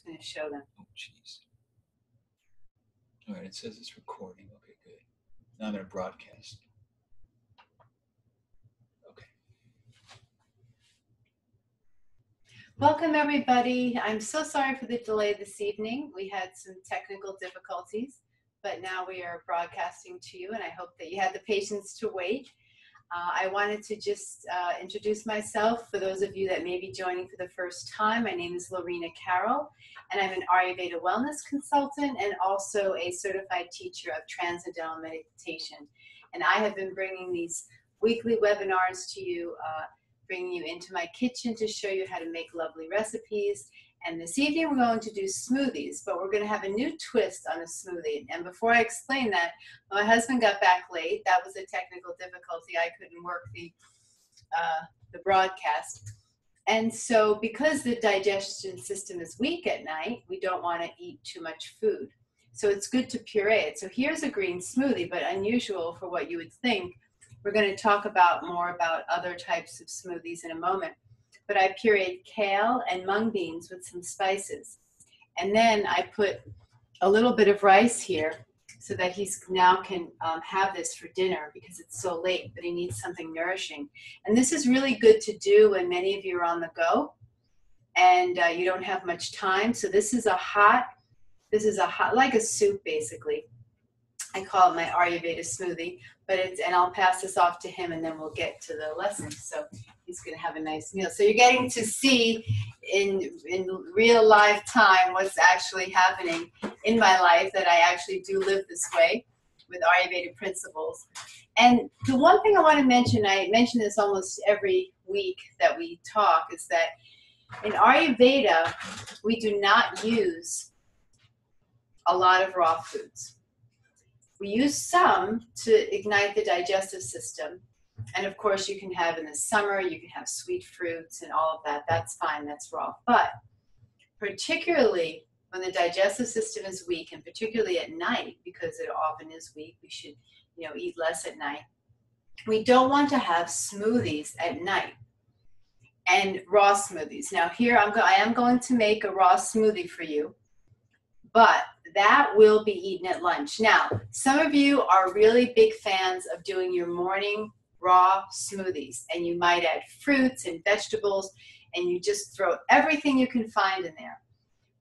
going to show them. Oh, jeez. All right, it says it's recording. Okay, good. Now I'm going to broadcast. Okay. Welcome, everybody. I'm so sorry for the delay this evening. We had some technical difficulties, but now we are broadcasting to you, and I hope that you had the patience to wait. I wanted to just introduce myself for those of you that may be joining for the first time. My name is Lorena Carroll, and I'm an Ayurveda wellness consultant and also a certified teacher of transcendental meditation. And I have been bringing these weekly webinars to you, bringing you into my kitchen to show you how to make lovely recipes. And this evening we're going to do smoothies, but we're going to have a new twist on a smoothie. And before I explain that, my husband got back late. That was a technical difficulty. I couldn't work the broadcast. And so because the digestion system is weak at night, we don't want to eat too much food. So it's good to puree it. So here's a green smoothie, but unusual for what you would think. We're going to talk more about other types of smoothies in a moment. But I pureed kale and mung beans with some spices. And then I put a little bit of rice here so that he now can have this for dinner because it's so late, but he needs something nourishing. And this is really good to do when many of you are on the go and you don't have much time. So this is a hot, like a soup basically. I call it my Ayurveda smoothie, but and I'll pass this off to him and then we'll get to the lesson. So he's going to have a nice meal. So you're getting to see in real life time what's actually happening in my life, that I actually do live this way with Ayurveda principles. And the one thing I want to mention, I mention this almost every week that we talk, is that in Ayurveda, we do not use a lot of raw foods. We use some to ignite the digestive system. And of course, you can have in the summer, you can have sweet fruits and all of that. That's fine, that's raw. But particularly when the digestive system is weak, and particularly at night, because it often is weak, we should eat less at night. We don't want to have smoothies at night and raw smoothies. Now here, I am going to make a raw smoothie for you, but that will be eaten at lunch. Now, some of you are really big fans of doing your morning raw smoothies, and you might add fruits and vegetables, and you just throw everything you can find in there.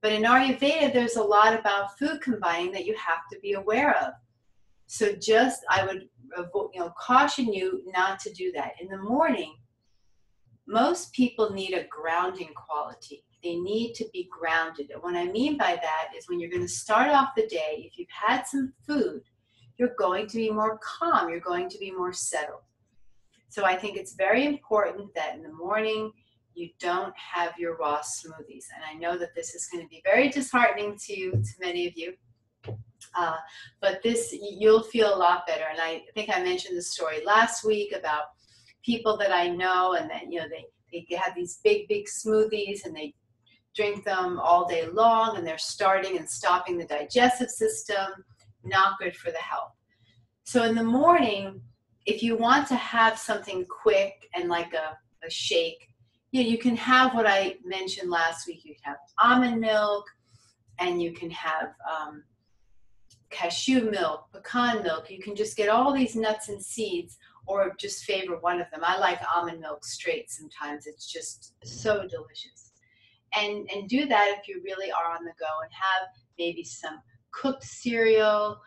But in Ayurveda, there's a lot about food combining that you have to be aware of. So I would caution you not to do that. In the morning, most people need a grounding quality. They need to be grounded. And what I mean by that is when you're going to start off the day, if you've had some food, you're going to be more calm. You're going to be more settled. So I think it's very important that in the morning, you don't have your raw smoothies. And I know that this is going to be very disheartening to many of you. But you'll feel a lot better. And I think I mentioned the story last week about people that I know, and that they have these big smoothies and they drink them all day long, and they're starting and stopping the digestive system. Not good for the health. So in the morning, if you want to have something quick and like a shake, you can have what I mentioned last week. You can have almond milk, and you can have cashew milk, pecan milk. You can just get all these nuts and seeds, or just favor one of them. I like almond milk straight sometimes. It's just so delicious. And do that if you really are on the go, and have maybe some cooked cereal,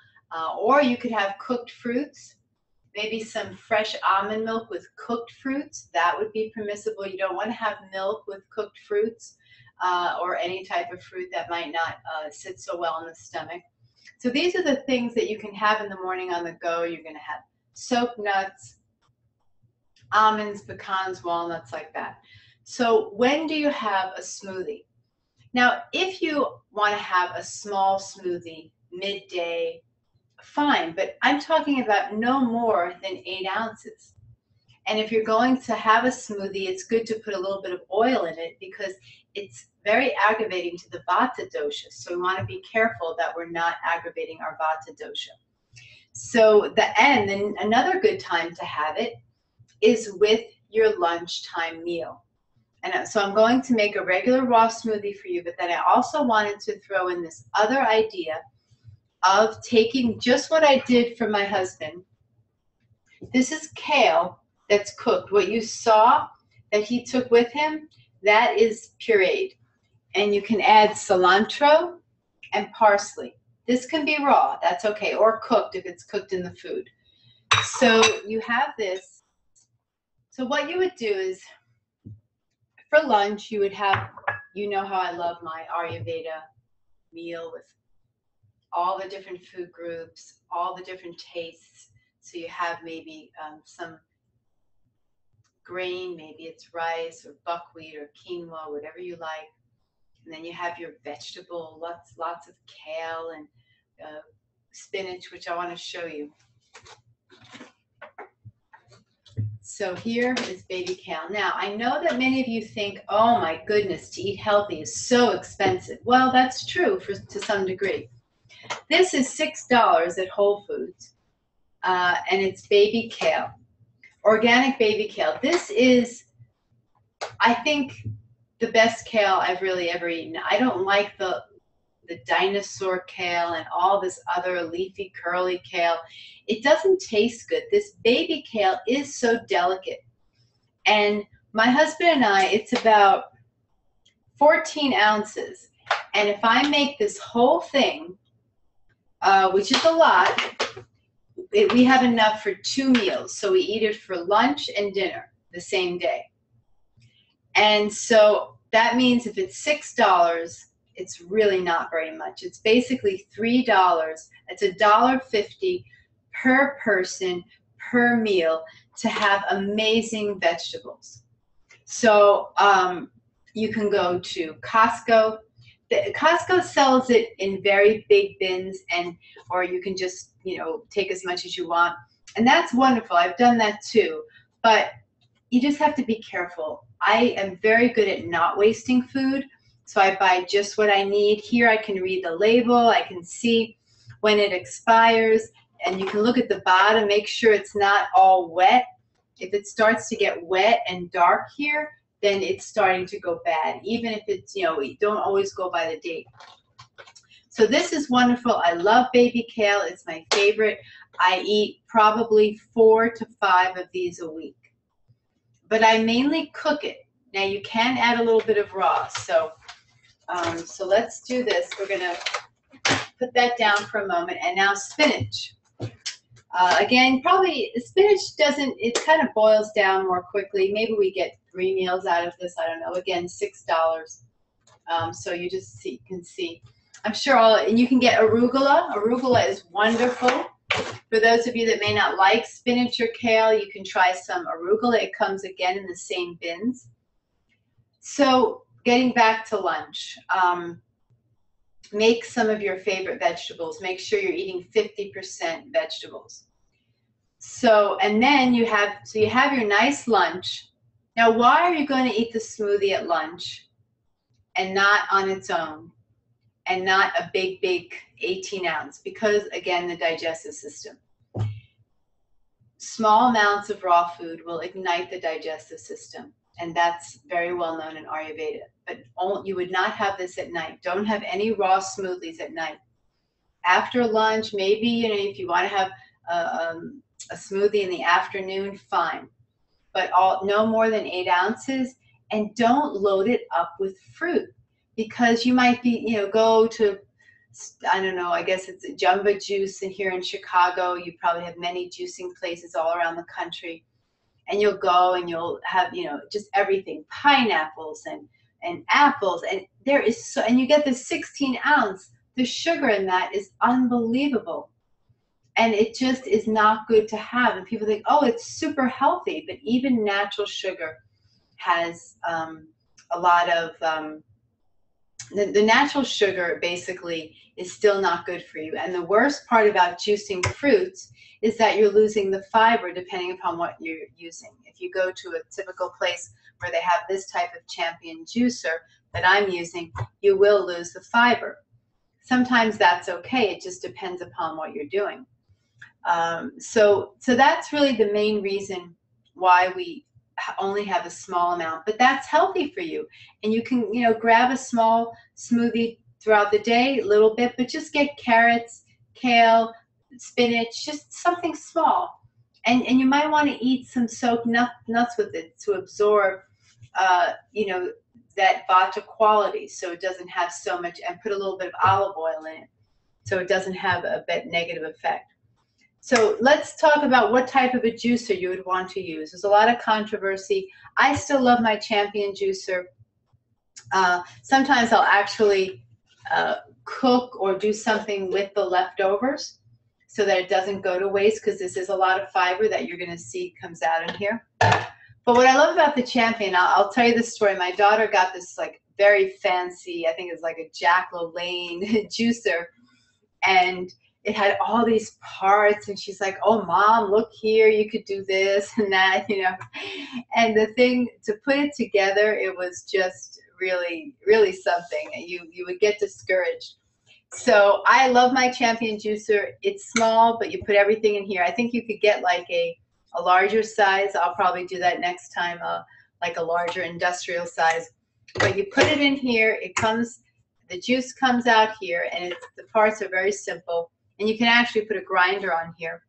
or you could have cooked fruits, maybe some fresh almond milk with cooked fruits. That would be permissible. You don't want to have milk with cooked fruits, or any type of fruit that might not sit so well in the stomach. So these are the things that you can have in the morning on the go. You're going to have soaked nuts, almonds, pecans, walnuts, like that. So when do you have a smoothie? Now, if you want to have a small smoothie midday, fine, but I'm talking about no more than 8 ounces. And if you're going to have a smoothie, it's good to put a little bit of oil in it because it's very aggravating to the Vata dosha. So we want to be careful that we're not aggravating our Vata dosha. So then another good time to have it is with your lunchtime meal. And so I'm going to make a regular raw smoothie for you, but then I also wanted to throw in this other idea of taking just what I did for my husband. This is kale that's cooked. What you saw that he took with him, that is pureed. And you can add cilantro and parsley. This can be raw, that's okay, or cooked if it's cooked in the food. So you have this. So what you would do is, for lunch, you would have, you know how I love my Ayurveda meal with all the different food groups, all the different tastes. So you have maybe some grain, maybe it's rice or buckwheat or quinoa, whatever you like. And then you have your vegetable, lots of kale and spinach, which I want to show you. So here is baby kale. Now, I know that many of you think, oh my goodness, to eat healthy is so expensive. Well, that's true to some degree. This is $6 at Whole Foods, and it's baby kale, organic baby kale. This is, I think, the best kale I've really ever eaten. I don't like the dinosaur kale and all this other leafy curly kale. It doesn't taste good. This baby kale is so delicate. And my husband and I, it's about 14 ounces. And if I make this whole thing, which is a lot, we have enough for 2 meals. So we eat it for lunch and dinner the same day. And so that means if it's $6, it's really not very much. It's basically $3. It's $1.50 per person per meal to have amazing vegetables. So you can go to Costco. Costco sells it in very big bins, or you can just, take as much as you want. And that's wonderful. I've done that too. But you just have to be careful. I am very good at not wasting food. So I buy just what I need. Here I can read the label. I can see when it expires. And you can look at the bottom, make sure it's not all wet. If it starts to get wet and dark here, then it's starting to go bad. Even if it's, don't always go by the date. So this is wonderful. I love baby kale. It's my favorite. I eat probably 4 to 5 of these a week. But I mainly cook it. Now you can add a little bit of raw. So let's do this. We're going to put that down for a moment. And now spinach. Again, probably spinach it kind of boils down more quickly. Maybe we get 3 meals out of this. I don't know. Again, $6. So you just can see. I'm sure and you can get arugula. Arugula is wonderful. For those of you that may not like spinach or kale, you can try some arugula. It comes again in the same bins. So getting back to lunch, make some of your favorite vegetables. Make sure you're eating 50% vegetables. And then you have your nice lunch. Now, why are you going to eat the smoothie at lunch and not on its own and not a big 18 ounce? Because again, the digestive system. Small amounts of raw food will ignite the digestive system. And that's very well known in Ayurveda. But you would not have this at night. Don't have any raw smoothies at night. After lunch, maybe, if you want to have a smoothie in the afternoon, fine. But no more than 8 ounces. And don't load it up with fruit. Because you might be, go to, I don't know, I guess it's a Jumbo Juice here in Chicago. You probably have many juicing places all around the country. And you'll go and you'll have, just everything, pineapples and apples. And and you get this 16 ounce. The sugar in that is unbelievable. And it just is not good to have. And people think, oh, it's super healthy. But even natural sugar has a lot of, the natural sugar basically is still not good for you. And the worst part about juicing fruits is that you're losing the fiber depending upon what you're using. If you go to a typical place where they have this type of champion juicer that I'm using, you will lose the fiber. Sometimes that's okay. It just depends upon what you're doing. So that's really the main reason why we only have a small amount, but that's healthy for you. And you can, grab a small smoothie throughout the day, a little bit, but just get carrots, kale, spinach, just something small. And you might want to eat some soaked nuts with it to absorb, that vata quality, so it doesn't have so much, and put a little bit of olive oil in it so it doesn't have a bit negative effect. So let's talk about what type of a juicer you would want to use. There's a lot of controversy. I still love my Champion juicer. Sometimes I'll actually cook or do something with the leftovers so that it doesn't go to waste, because this is a lot of fiber that you're going to see comes out in here. But what I love about the Champion, I'll tell you this story. My daughter got this like very fancy, I think it's like a Jack LaLanne juicer, and it had all these parts, and she's like, "Oh, Mom, look here, you could do this and that," And the thing to put it together, it was just really, really something. You would get discouraged. So I love my Champion juicer. It's small, but you put everything in here. I think you could get like a larger size. I'll probably do that next time, like a larger industrial size. But you put it in here. The juice comes out here, and the parts are very simple. And you can actually put a grinder on here.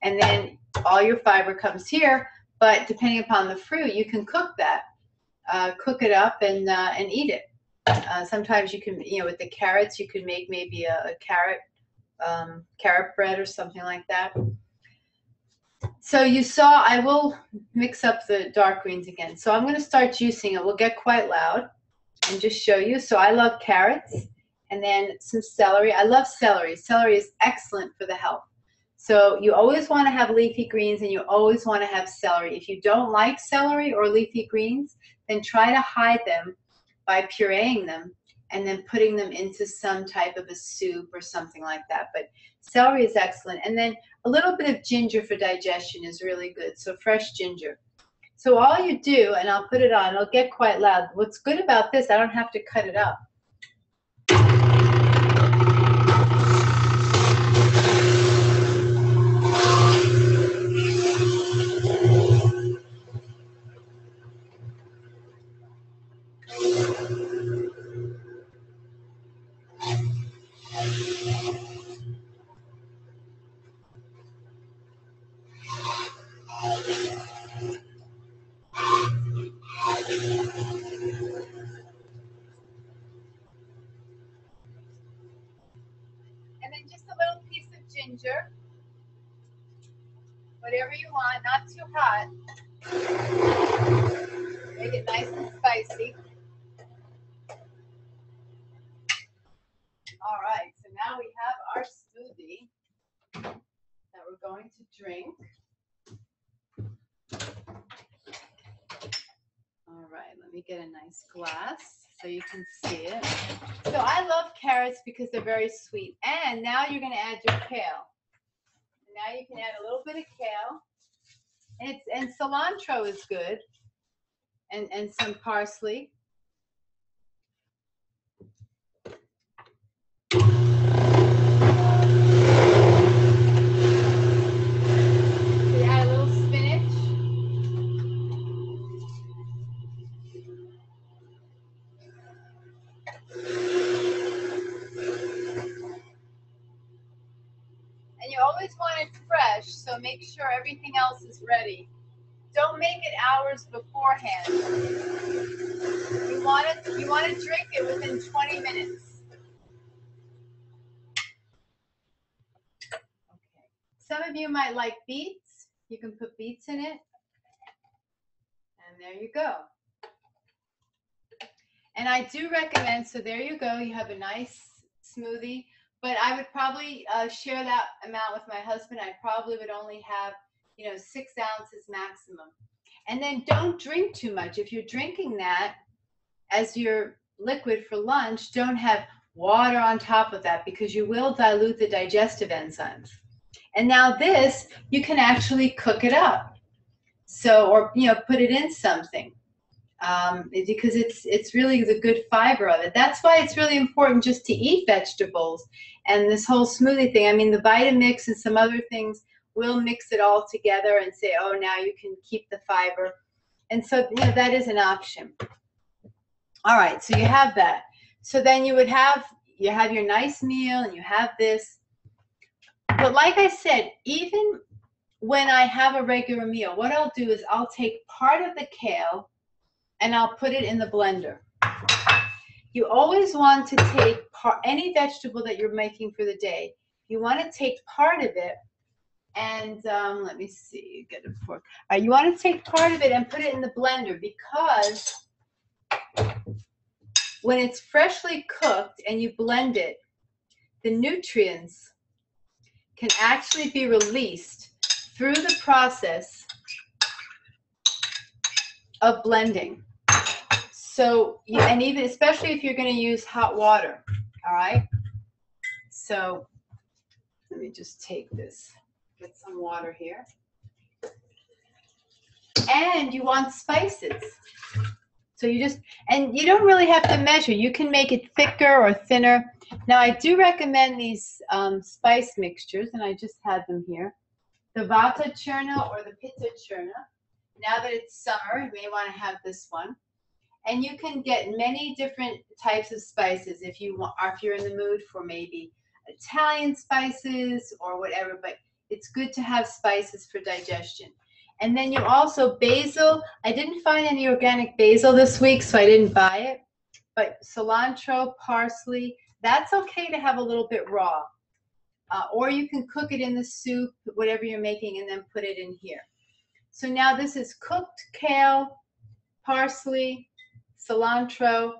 And then all your fiber comes here. But depending upon the fruit, you can cook that. Cook it up and eat it. Sometimes you can, with the carrots, you could make maybe a carrot bread or something like that. So you saw, I will mix up the dark greens again. So I'm going to start juicing it. We'll get quite loud and just show you. So I love carrots, and then some celery. I love celery. Celery is excellent for the health. So you always want to have leafy greens, and you always want to have celery. If you don't like celery or leafy greens, then try to hide them by pureeing them and then putting them into some type of a soup or something like that. But celery is excellent. And then a little bit of ginger for digestion is really good. So fresh ginger. So all you do, and I'll put it on, it'll get quite loud. What's good about this, I don't have to cut it up. And then just a little piece of ginger, whatever you want, not too hot. Make it nice and spicy. All right, so now we have our smoothie that we're going to drink. All right, let me get a nice glass so you can see it. So I love carrots because they're very sweet. And now you're going to add your kale. Now you can add a little bit of kale. And cilantro is good. And some parsley. And you always want it fresh, so make sure everything else is ready. Don't make it hours beforehand. You want to drink it within 20 minutes. Okay. Some of you might like beets. You can put beets in it. And there you go. And I do recommend, so there you go, you have a nice smoothie. But I would probably share that amount with my husband. I probably would only have, 6 ounces maximum. And then don't drink too much. If you're drinking that as your liquid for lunch, don't have water on top of that, because you will dilute the digestive enzymes. And now this, you can actually cook it up. So, or, put it in something. Because it's really the good fiber of it. That's why it's really important just to eat vegetables. And this whole smoothie thing, I mean, the Vitamix and some other things will mix it all together and say, oh, now you can keep the fiber. And so, that is an option. All right, so you have that. So then you have your nice meal and you have this. But like I said, even when I have a regular meal, what I'll do is I'll take part of the kale and I'll put it in the blender. You always want to take any vegetable that you're making for the day. You want to take part of it and let me see, get a fork. You want to take part of it and put it in the blender, because when it's freshly cooked and you blend it, the nutrients can actually be released through the process of blending. So, and even especially if you're going to use hot water, all right? So let me just take this, get some water here. And you want spices. So and you don't really have to measure. You can make it thicker or thinner. Now, I do recommend these spice mixtures, and I just had them here. The Vata Churna or the Pitta Churna. Now that it's summer, you may want to have this one. And you can get many different types of spices if you're in the mood for maybe Italian spices or whatever, but it's good to have spices for digestion. And then you also, basil. I didn't find any organic basil this week, so I didn't buy it. But cilantro, parsley, that's okay to have a little bit raw. Or you can cook it in the soup, whatever you're making, and then put it in here. So now this is cooked kale, parsley, cilantro,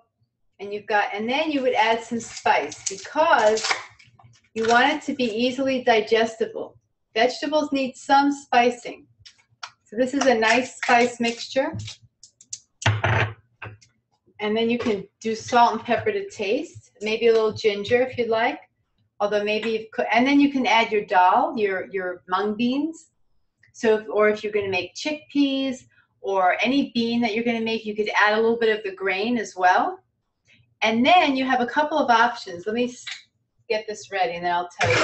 and then you would add some spice, because you want it to be easily digestible. Vegetables need some spicing. So this is a nice spice mixture. And then you can do salt and pepper to taste, maybe a little ginger if you'd like. Although maybe and then you can add your dal, your mung beans. So if you're going to make chickpeas or any bean that you're going to make, you could add a little bit of the grain as well. And then you have a couple of options. Let me get this ready and then I'll tell you.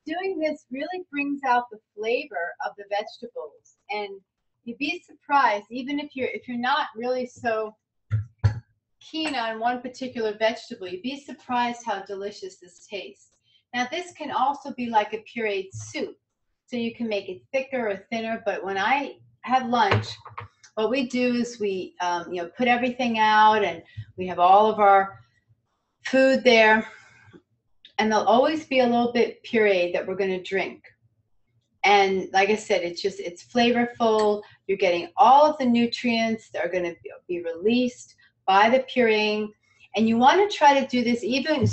Doing this really brings out the flavor of the vegetables, and you'd be surprised, even if you're not really so keen on one particular vegetable, you'd be surprised how delicious this tastes. Now this can also be like a pureed soup, so you can make it thicker or thinner. But when I have lunch, what we do is we put everything out, and we have all of our food there. And there'll always be a little bit pureed that we're going to drink. And like I said, it's flavorful. You're getting all of the nutrients that are going to be released by the pureeing. And you want to try to do this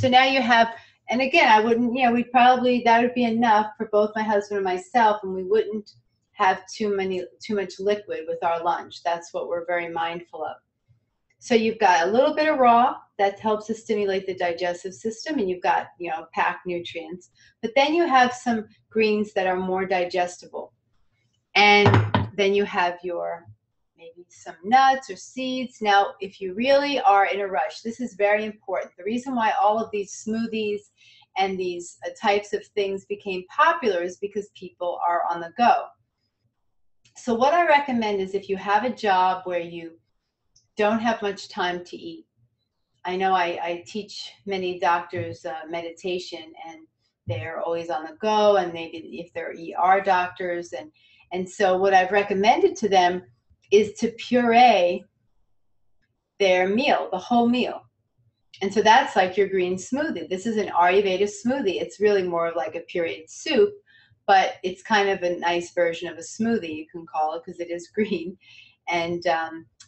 so now you have, and again, I wouldn't, that would be enough for both my husband and myself, and we wouldn't have too much liquid with our lunch. That's what we're very mindful of. So you've got a little bit of raw that helps to stimulate the digestive system, and you've got, packed nutrients. But then you have some greens that are more digestible. And then you have maybe some nuts or seeds. Now, if you really are in a rush, this is very important. The reason why all of these smoothies and these types of things became popular is because people are on the go. So what I recommend is, if you have a job where you don't have much time to eat. I know I teach many doctors meditation, and they're always on the go, and maybe if they're ER doctors. And so what I've recommended to them is to puree their meal, the whole meal. And so that's like your green smoothie. This is an Ayurveda smoothie. It's really more of like a pureed soup, but it's kind of a nice version of a smoothie, you can call it, because it is green. And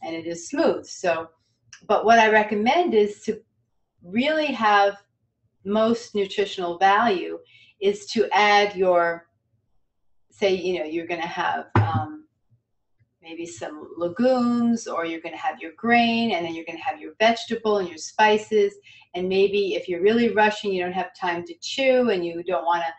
it is smooth. So, but what I recommend is to really have most nutritional value is to add your say, you're going to have maybe some legumes, or you're going to have your grain, and then you're going to have your vegetable and your spices. And maybe if you're really rushing, you don't have time to chew, and you don't want to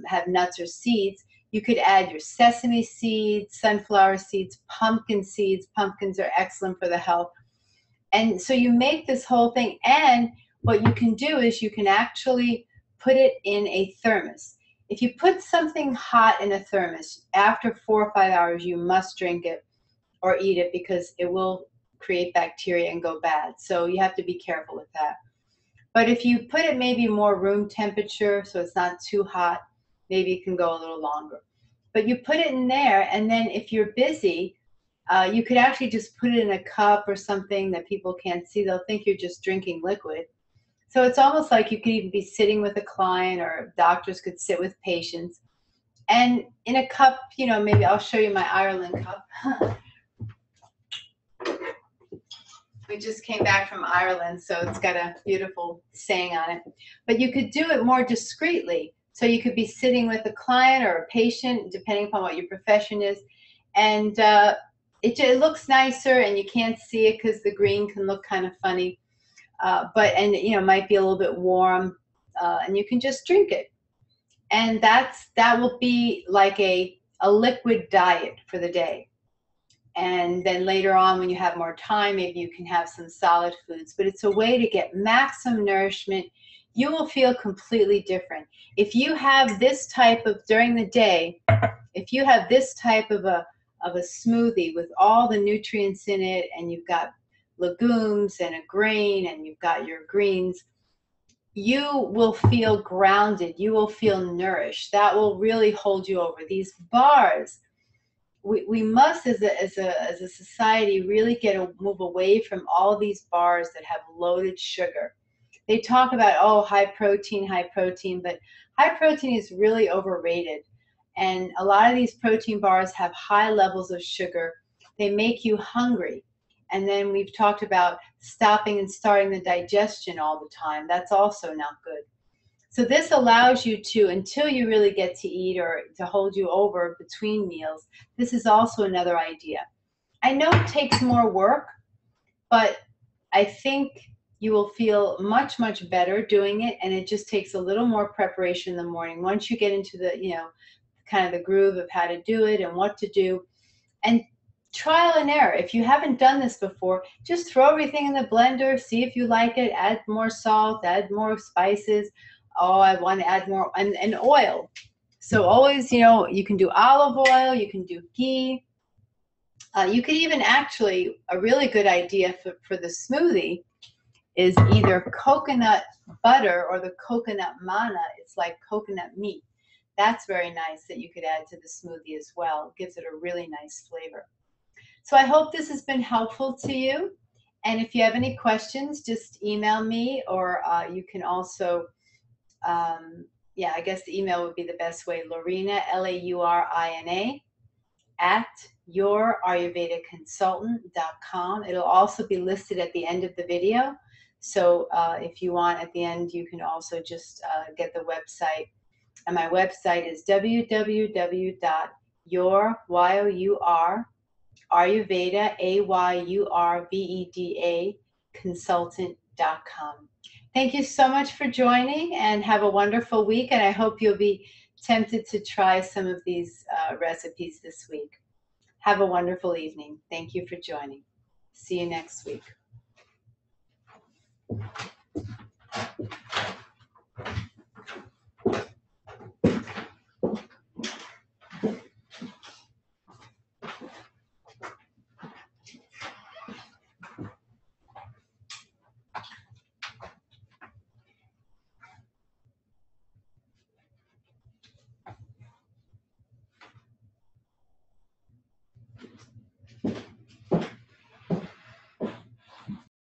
have nuts or seeds, you could add your sesame seeds, sunflower seeds, pumpkin seeds. Pumpkins are excellent for the health. And so you make this whole thing, and what you can do is you can actually put it in a thermos. If you put something hot in a thermos, after 4 or 5 hours, you must drink it or eat it, because it will create bacteria and go bad. So you have to be careful with that. But if you put it maybe more room temperature, so it's not too hot, maybe it can go a little longer. But you put it in there, and then if you're busy, you could actually just put it in a cup or something that people can't see. They'll think you're just drinking liquid. So it's almost like you could even be sitting with a client, or doctors could sit with patients. And in a cup, maybe I'll show you my Ireland cup. We just came back from Ireland, so it's got a beautiful saying on it. But you could do it more discreetly. So you could be sitting with a client or a patient, depending upon what your profession is. And it looks nicer, and you can't see it because the green can look kind of funny. It might be a little bit warm, and you can just drink it. And that will be like a liquid diet for the day. And then later on, when you have more time, maybe you can have some solid foods. But it's a way to get maximum nourishment. You will feel completely different. If you have this type of, during the day, if you have this type of a smoothie with all the nutrients in it, and you've got legumes and a grain, and you've got your greens, you will feel grounded. You will feel nourished. That will really hold you over. These bars, we must, as a society, really move away from all these bars that have loaded sugar. They talk about, high protein, but high protein is really overrated. And a lot of these protein bars have high levels of sugar. They make you hungry. And then we've talked about stopping and starting the digestion all the time. That's also not good. So this allows you to, until you really get to eat, or to hold you over between meals, this is also another idea. I know it takes more work, but I think you will feel much, much better doing it. And it just takes a little more preparation in the morning. Once you get into the, kind of the groove of how to do it and what to do, and trial and error. If you haven't done this before, just throw everything in the blender, see if you like it, add more salt, add more spices. I want to add more, and oil. So always, you can do olive oil, you can do ghee. You could even actually, a really good idea for the smoothie is either coconut butter or the coconut manna. It's like coconut meat. That's very nice that you could add to the smoothie as well. It gives it a really nice flavor. So I hope this has been helpful to you. And if you have any questions, just email me, or you can also, I guess the email would be the best way, Laurina, Laurina, at yourayurvedaconsultant.com. It'll also be listed at the end of the video. So if you want, at the end, you can also just get the website. And my website is www.Ayurveda, Ayurveda consultant.com. Thank you so much for joining, and have a wonderful week. And I hope you'll be tempted to try some of these recipes this week. Have a wonderful evening. Thank you for joining. See you next week.